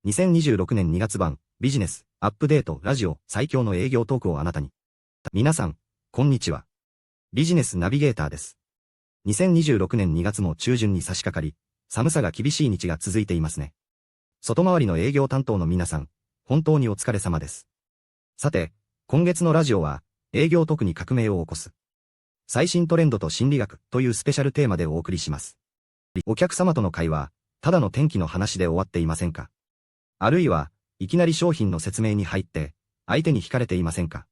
2026年2月版、ビジネス、アップデート、ラジオ、最強の営業トークをあなたに。皆さん、こんにちは。ビジネスナビゲーターです。2026年2月も中旬に差し掛かり、寒さが厳しい日が続いていますね。外回りの営業担当の皆さん、本当にお疲れ様です。さて、今月のラジオは、営業特に革命を起こす。最新トレンドと心理学というスペシャルテーマでお送りします。お客様との会話、ただの天気の話で終わっていませんか？あるいは、いきなり商品の説明に入って、相手に惹かれていませんか？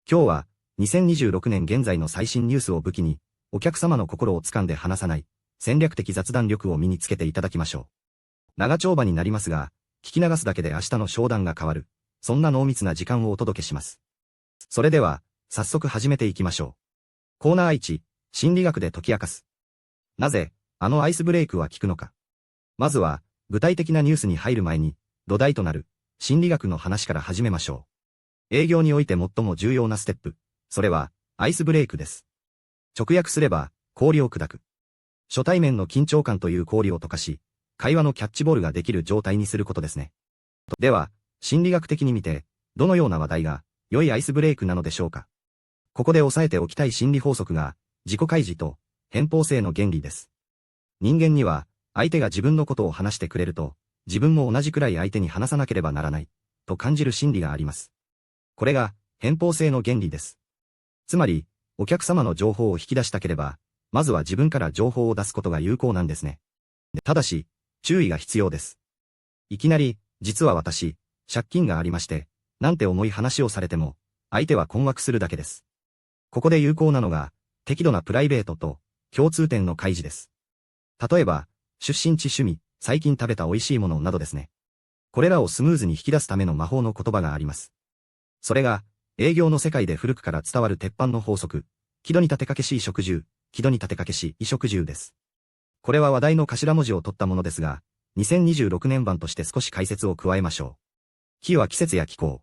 今日は、2026年現在の最新ニュースを武器に、お客様の心を掴んで離さない、戦略的雑談力を身につけていただきましょう。長丁場になりますが、聞き流すだけで明日の商談が変わる、そんな濃密な時間をお届けします。それでは、早速始めていきましょう。コーナー1、心理学で解き明かす。なぜ、あのアイスブレイクは効くのか。まずは、具体的なニュースに入る前に、土台となる、心理学の話から始めましょう。営業において最も重要なステップ、それは、アイスブレイクです。直訳すれば、氷を砕く。初対面の緊張感という氷を溶かし、会話のキャッチボールができる状態にすることですね。では、心理学的に見て、どのような話題が、良いアイスブレイクなのでしょうか。ここで押さえておきたい心理法則が、自己開示と、偏方性の原理です。人間には、相手が自分のことを話してくれると、自分も同じくらい相手に話さなければならない、と感じる心理があります。これが、偏方性の原理です。つまり、お客様の情報を引き出したければ、まずは自分から情報を出すことが有効なんですね。ただし、注意が必要です。いきなり、実は私、借金がありまして、なんて重い話をされても、相手は困惑するだけです。ここで有効なのが、適度なプライベートと、共通点の開示です。例えば、出身地趣味、最近食べた美味しいものなどですね。これらをスムーズに引き出すための魔法の言葉があります。それが、営業の世界で古くから伝わる鉄板の法則、木戸に立てかけし衣食住、木戸に立てかけし衣食住です。これは話題の頭文字を取ったものですが、2026年版として少し解説を加えましょう。木は季節や気候。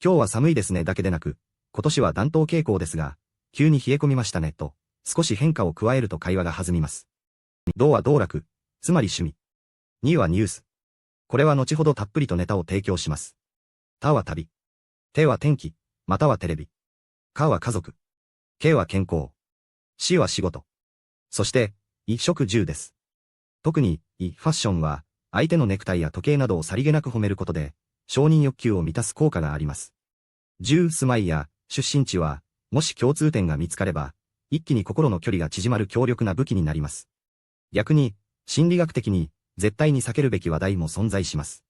今日は寒いですねだけでなく、今年は暖冬傾向ですが、急に冷え込みましたねと、少し変化を加えると会話が弾みます。道は道楽、つまり趣味。2はニュース。これは後ほどたっぷりとネタを提供します。他は旅。手は天気、またはテレビ。かは家族。けは健康。しは仕事。そして、衣食住です。特に、ファッションは、相手のネクタイや時計などをさりげなく褒めることで、承認欲求を満たす効果があります。住まいや出身地は、もし共通点が見つかれば、一気に心の距離が縮まる強力な武器になります。逆に、心理学的に、絶対に避けるべき話題も存在します。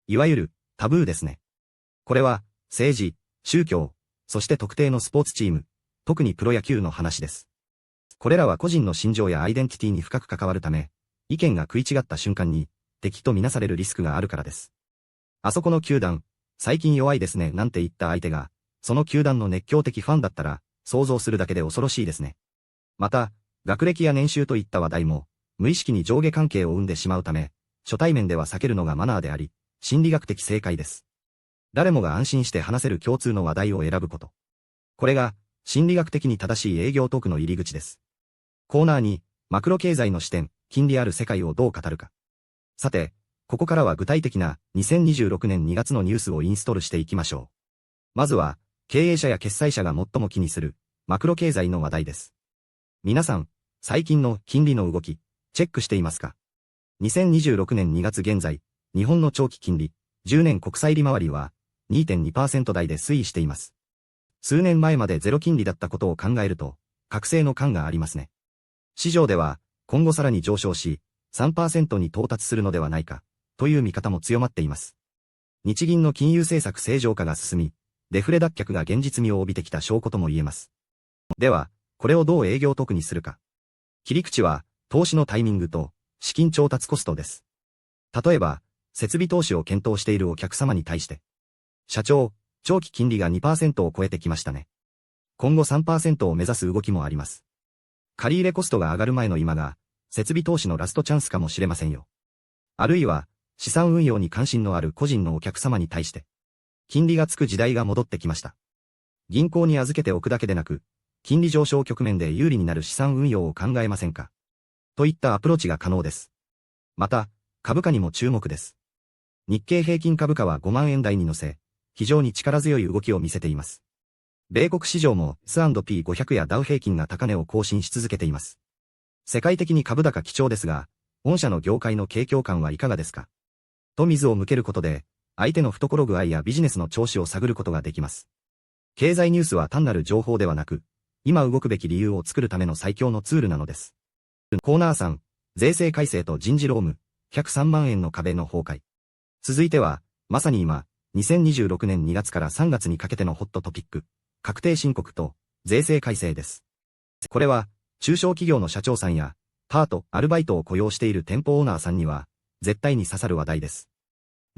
いわゆる、タブーですね。これは、政治、宗教、そして特定のスポーツチーム、特にプロ野球の話です。これらは個人の心情やアイデンティティに深く関わるため、意見が食い違った瞬間に、敵とみなされるリスクがあるからです。あそこの球団、最近弱いですねなんて言った相手が、その球団の熱狂的ファンだったら、想像するだけで恐ろしいですね。また、学歴や年収といった話題も、無意識に上下関係を生んでしまうため、初対面では避けるのがマナーであり、心理学的正解です。誰もが安心して話せる共通の話題を選ぶこと。これが、心理学的に正しい営業トークの入り口です。コーナーに、マクロ経済の視点、金利ある世界をどう語るか。さて、ここからは具体的な2026年2月のニュースをインストールしていきましょう。まずは、経営者や決済者が最も気にする、マクロ経済の話題です。皆さん、最近の金利の動き、チェックしていますか？ 2026 年2月現在、日本の長期金利、10年国債利回りは 2.2% 台で推移しています。数年前までゼロ金利だったことを考えると、覚醒の感がありますね。市場では、今後さらに上昇し、3% に到達するのではないか、という見方も強まっています。日銀の金融政策正常化が進み、デフレ脱却が現実味を帯びてきた証拠とも言えます。では、これをどう営業特にするか。切り口は、投資のタイミングと、資金調達コストです。例えば、設備投資を検討しているお客様に対して。社長、長期金利が 2% を超えてきましたね。今後 3% を目指す動きもあります。借入コストが上がる前の今が、設備投資のラストチャンスかもしれませんよ。あるいは、資産運用に関心のある個人のお客様に対して。金利がつく時代が戻ってきました。銀行に預けておくだけでなく、金利上昇局面で有利になる資産運用を考えませんか？といったアプローチが可能です。また、株価にも注目です。日経平均株価は5万円台に乗せ、非常に力強い動きを見せています。米国市場も S&P500 やダウ平均が高値を更新し続けています。世界的に株高基調ですが、御社の業界の景況感はいかがですか？と水を向けることで、相手の懐具合やビジネスの調子を探ることができます。経済ニュースは単なる情報ではなく、今動くべき理由を作るための最強のツールなのです。コーナー3、税制改正と人事労務、103万円の壁の崩壊。続いては、まさに今、2026年2月から3月にかけてのホットトピック、確定申告と税制改正です。これは、中小企業の社長さんや、パート、アルバイトを雇用している店舗オーナーさんには、絶対に刺さる話題です。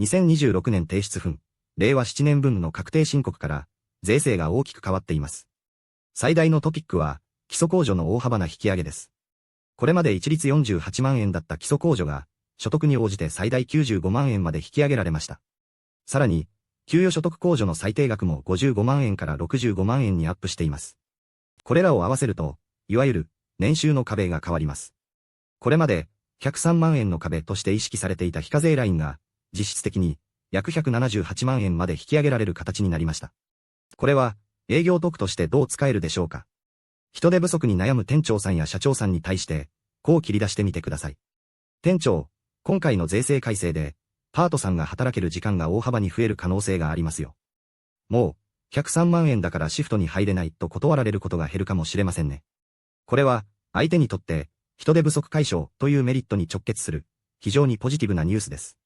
2026年提出分、令和7年分の確定申告から、税制が大きく変わっています。最大のトピックは、基礎控除の大幅な引き上げです。これまで一律48万円だった基礎控除が、所得に応じて最大95万円まで引き上げられました。さらに、給与所得控除の最低額も55万円から65万円にアップしています。これらを合わせると、いわゆる、年収の壁が変わります。これまで、103万円の壁として意識されていた非課税ラインが、実質的に、約178万円まで引き上げられる形になりました。これは、営業特としてどう使えるでしょうか？人手不足に悩む店長さんや社長さんに対して、こう切り出してみてください。店長、今回の税制改正で、パートさんが働ける時間が大幅に増える可能性がありますよ。もう、103万円だからシフトに入れないと断られることが減るかもしれませんね。これは、相手にとって、人手不足解消というメリットに直結する、非常にポジティブなニュースです。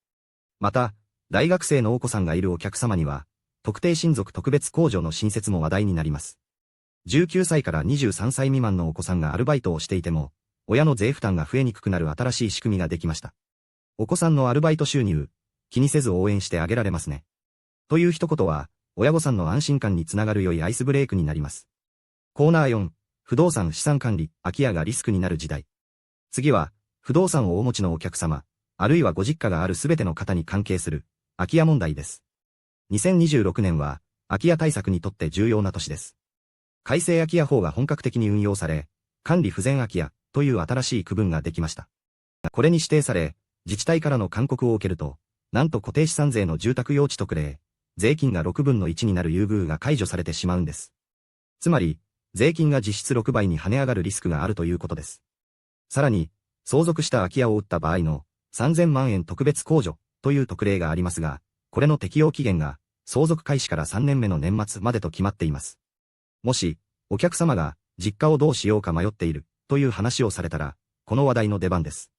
また、大学生のお子さんがいるお客様には、特定親族特別控除の新設も話題になります。19歳から23歳未満のお子さんがアルバイトをしていても、親の税負担が増えにくくなる新しい仕組みができました。お子さんのアルバイト収入、気にせず応援してあげられますね。という一言は、親御さんの安心感につながる良いアイスブレイクになります。コーナー4、不動産資産管理、空き家がリスクになる時代。次は、不動産をお持ちのお客様、あるいはご実家があるすべての方に関係する、空き家問題です。2026年は、空き家対策にとって重要な年です。改正空き家法が本格的に運用され、管理不全空き家という新しい区分ができました。これに指定され、自治体からの勧告を受けると、なんと固定資産税の住宅用地特例、税金が6分の1になる優遇が解除されてしまうんです。つまり、税金が実質6倍に跳ね上がるリスクがあるということです。さらに、相続した空き家を売った場合の3000万円特別控除という特例がありますが、これの適用期限が相続開始から3年目の年末までと決まっています。もし、お客様が実家をどうしようか迷っているという話をされたら、この話題の出番です。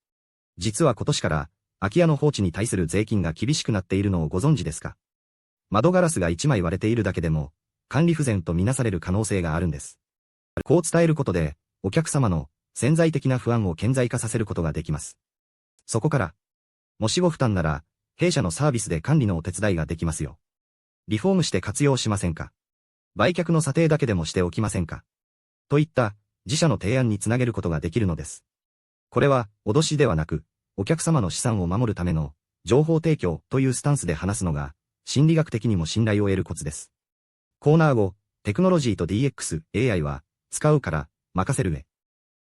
実は今年から空き家の放置に対する税金が厳しくなっているのをご存知ですか？窓ガラスが1枚割れているだけでも、管理不全とみなされる可能性があるんです。こう伝えることで、お客様の潜在的な不安を顕在化させることができます。そこから、もしご負担なら、弊社のサービスで管理のお手伝いができますよ。リフォームして活用しませんか？売却の査定だけでもしておきませんか？といった自社の提案につなげることができるのです。これは脅しではなく、お客様の資産を守るための情報提供というスタンスで話すのが、心理学的にも信頼を得るコツです。コーナー5、テクノロジーと DX、AI は使うから任せるへ。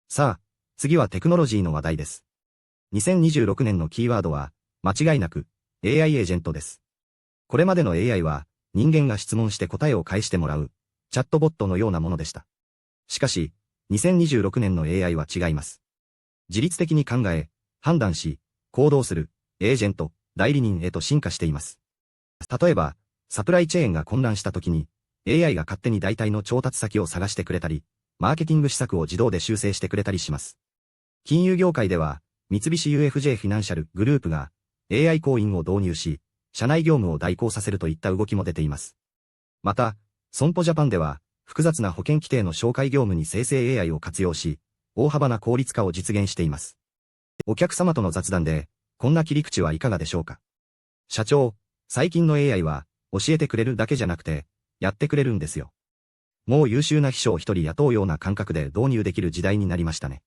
さあ、次はテクノロジーの話題です。2026年のキーワードは、間違いなく AI エージェントです。これまでの AI は人間が質問して答えを返してもらうチャットボットのようなものでした。しかし、2026年の AI は違います。自律的に考え、判断し、行動するエージェント、代理人へと進化しています。例えば、サプライチェーンが混乱した時に、AI が勝手に代替の調達先を探してくれたり、マーケティング施策を自動で修正してくれたりします。金融業界では、三菱 UFJ フィナンシャルグループが AI 行員を導入し、社内業務を代行させるといった動きも出ています。また、損保ジャパンでは、複雑な保険規定の紹介業務に生成 AI を活用し、大幅な効率化を実現しています。お客様との雑談で、こんな切り口はいかがでしょうか。社長、最近の AI は、教えてくれるだけじゃなくて、やってくれるんですよ。もう優秀な秘書を一人雇うような感覚で導入できる時代になりましたね。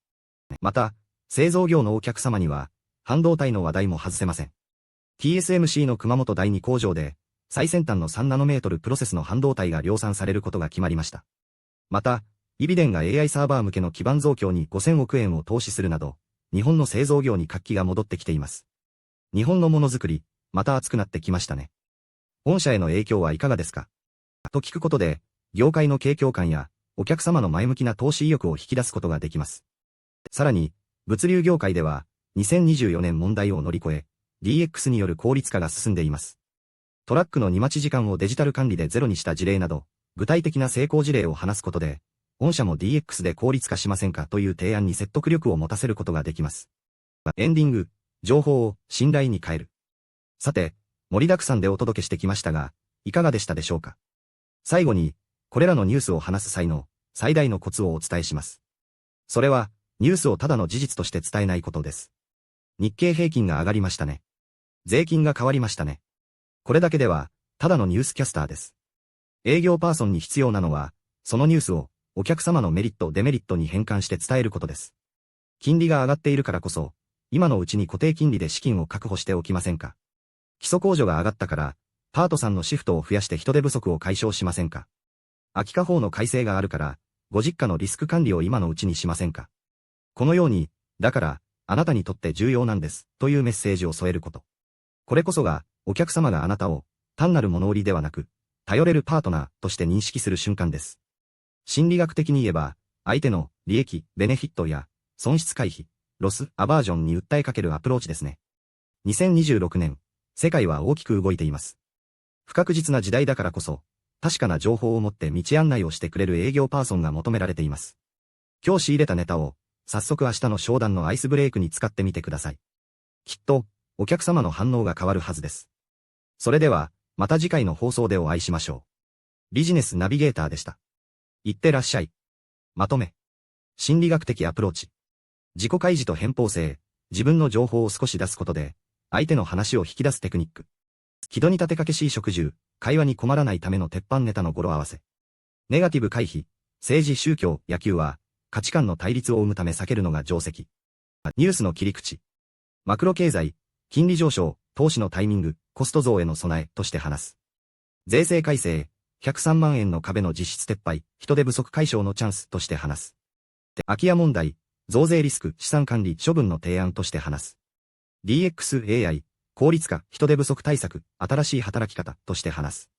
また、製造業のお客様には、半導体の話題も外せません。TSMC の熊本第2工場で、最先端の3ナノメートルプロセスの半導体が量産されることが決まりました。また、イビデンが AI サーバー向けの基盤増強に5000億円を投資するなど、日本の製造業に活気が戻ってきています。日本のものづくり、また熱くなってきましたね。御社への影響はいかがですかと聞くことで、業界の景況感やお客様の前向きな投資意欲を引き出すことができます。さらに、物流業界では、2024年問題を乗り越え、DX による効率化が進んでいます。トラックの荷待ち時間をデジタル管理でゼロにした事例など、具体的な成功事例を話すことで、御社も DX で効率化しませんかという提案に説得力を持たせることができます。エンディング、情報を信頼に変える。さて、盛りだくさんでお届けしてきましたが、いかがでしたでしょうか。最後に、これらのニュースを話す際の最大のコツをお伝えします。それは、ニュースをただの事実として伝えないことです。日経平均が上がりましたね。税金が変わりましたね。これだけでは、ただのニュースキャスターです。営業パーソンに必要なのは、そのニュースをお客様のメリット・デメリットに変換して伝えることです。金利が上がっているからこそ、今のうちに固定金利で資金を確保しておきませんか。基礎控除が上がったから、パートさんのシフトを増やして人手不足を解消しませんか。秋家法の改正があるから、ご実家のリスク管理を今のうちにしませんか。このように、だから、あなたにとって重要なんです、というメッセージを添えること。これこそが、お客様があなたを、単なる物売りではなく、頼れるパートナーとして認識する瞬間です。心理学的に言えば、相手の利益、ベネフィットや、損失回避、ロス、アバージョンに訴えかけるアプローチですね。2026年、世界は大きく動いています。不確実な時代だからこそ、確かな情報を持って道案内をしてくれる営業パーソンが求められています。今日仕入れたネタを、早速明日の商談のアイスブレイクに使ってみてください。きっと、お客様の反応が変わるはずです。それでは、また次回の放送でお会いしましょう。ビジネスナビゲーターでした。いってらっしゃい。まとめ。心理学的アプローチ。自己開示と偏方性、自分の情報を少し出すことで、相手の話を引き出すテクニック。木戸に立てかけしい食住、会話に困らないための鉄板ネタの語呂合わせ。ネガティブ回避、政治宗教、野球は、価値観の対立を生むため避けるのが定石。ニュースの切り口。マクロ経済、金利上昇、投資のタイミング、コスト増への備えとして話す。税制改正、103万円の壁の実質撤廃、人手不足解消のチャンスとして話す。空き家問題、増税リスク、資産管理、処分の提案として話す。DX、AI、効率化、人手不足対策、新しい働き方として話す。